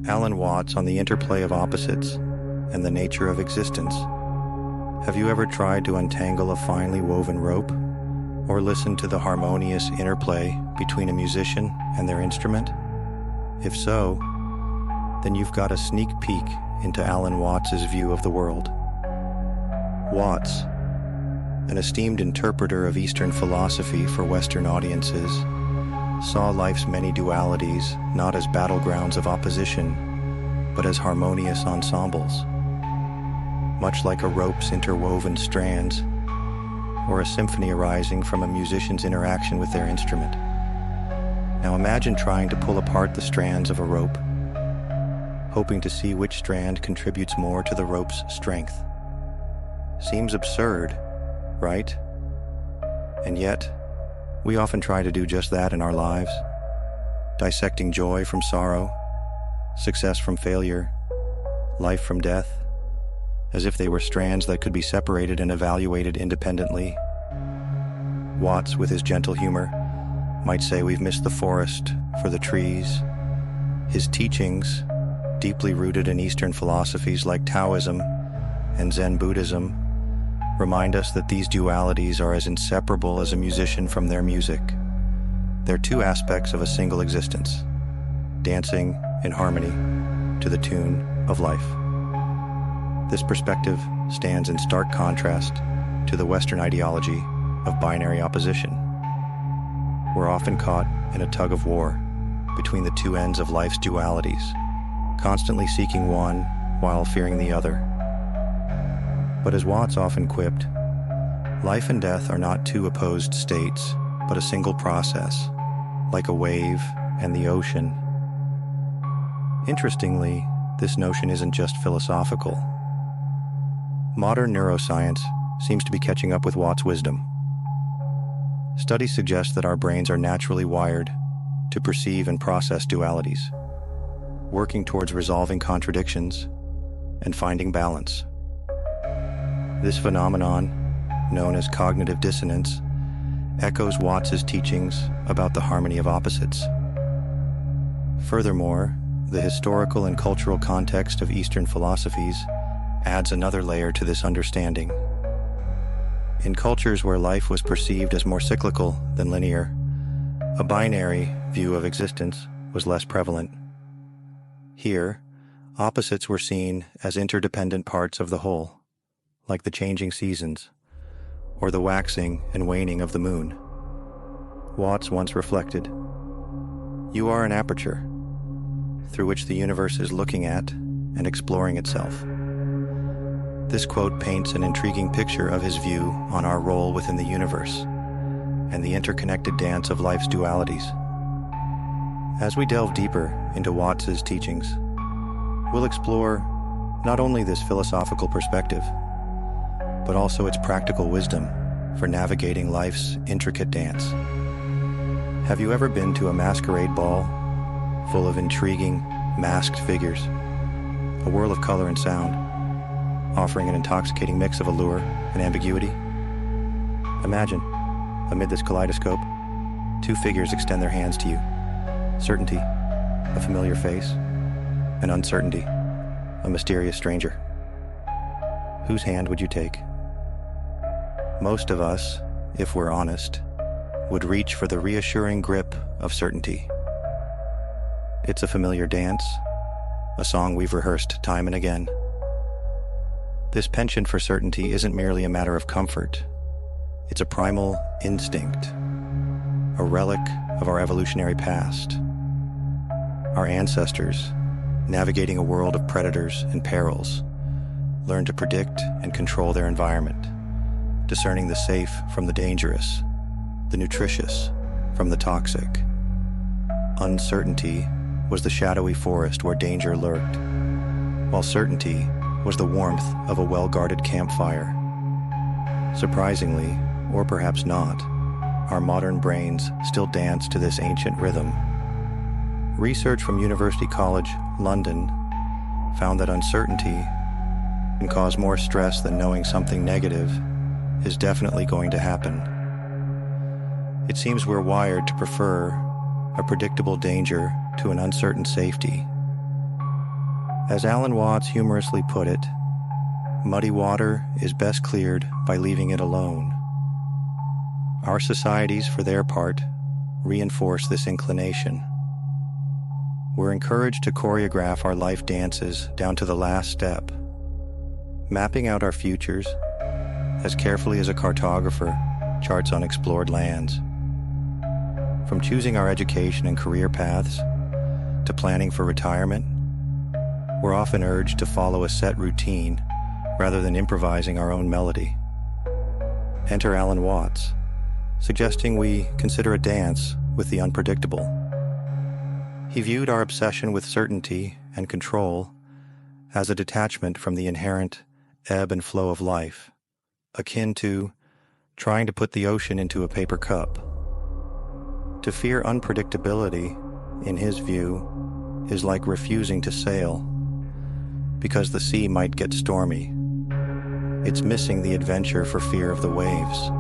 Alan Watts on the interplay of opposites and the nature of existence. Have you ever tried to untangle a finely woven rope, or listen to the harmonious interplay between a musician and their instrument? If so, then you've got a sneak peek into Alan Watts's view of the world. Watts, an esteemed interpreter of Eastern philosophy for Western audiences, saw life's many dualities not as battlegrounds of opposition, but as harmonious ensembles, much like a rope's interwoven strands, or a symphony arising from a musician's interaction with their instrument. Now imagine trying to pull apart the strands of a rope, hoping to see which strand contributes more to the rope's strength. Seems absurd, right? And yet, we often try to do just that in our lives, dissecting joy from sorrow, success from failure, life from death, as if they were strands that could be separated and evaluated independently. Watts, with his gentle humor, might say we've missed the forest for the trees. His teachings, deeply rooted in Eastern philosophies like Taoism and Zen Buddhism, remind us that these dualities are as inseparable as a musician from their music. They're two aspects of a single existence, dancing in harmony to the tune of life. This perspective stands in stark contrast to the Western ideology of binary opposition. We're often caught in a tug of war between the two ends of life's dualities, constantly seeking one while fearing the other. But as Watts often quipped, life and death are not two opposed states, but a single process, like a wave and the ocean. Interestingly, this notion isn't just philosophical. Modern neuroscience seems to be catching up with Watts' wisdom. Studies suggest that our brains are naturally wired to perceive and process dualities, working towards resolving contradictions and finding balance. This phenomenon, known as cognitive dissonance, echoes Watts's teachings about the harmony of opposites. Furthermore, the historical and cultural context of Eastern philosophies adds another layer to this understanding. In cultures where life was perceived as more cyclical than linear, a binary view of existence was less prevalent. Here, opposites were seen as interdependent parts of the whole, like the changing seasons, or the waxing and waning of the moon. Watts once reflected, "You are an aperture through which the universe is looking at and exploring itself." This quote paints an intriguing picture of his view on our role within the universe and the interconnected dance of life's dualities. As we delve deeper into Watts's teachings, we'll explore not only this philosophical perspective, but also its practical wisdom for navigating life's intricate dance. Have you ever been to a masquerade ball full of intriguing, masked figures, a whirl of color and sound, offering an intoxicating mix of allure and ambiguity? Imagine, amid this kaleidoscope, two figures extend their hands to you. Certainty, a familiar face, and uncertainty, a mysterious stranger. Whose hand would you take? Most of us, if we're honest, would reach for the reassuring grip of certainty. It's a familiar dance, a song we've rehearsed time and again. This penchant for certainty isn't merely a matter of comfort. It's a primal instinct, a relic of our evolutionary past. Our ancestors, navigating a world of predators and perils, learned to predict and control their environment, discerning the safe from the dangerous, the nutritious from the toxic. Uncertainty was the shadowy forest where danger lurked, while certainty was the warmth of a well-guarded campfire. Surprisingly, or perhaps not, our modern brains still dance to this ancient rhythm. Research from University College London found that uncertainty can cause more stress than knowing something negative is definitely going to happen. It seems we're wired to prefer a predictable danger to an uncertain safety. As Alan Watts humorously put it, muddy water is best cleared by leaving it alone. Our societies, for their part, reinforce this inclination. We're encouraged to choreograph our life dances down to the last step, mapping out our futures as carefully as a cartographer charts unexplored lands. From choosing our education and career paths to planning for retirement, we're often urged to follow a set routine rather than improvising our own melody. Enter Alan Watts, suggesting we consider a dance with the unpredictable. He viewed our obsession with certainty and control as a detachment from the inherent ebb and flow of life, akin to trying to put the ocean into a paper cup. To fear unpredictability, in his view, is like refusing to sail, because the sea might get stormy. It's missing the adventure for fear of the waves.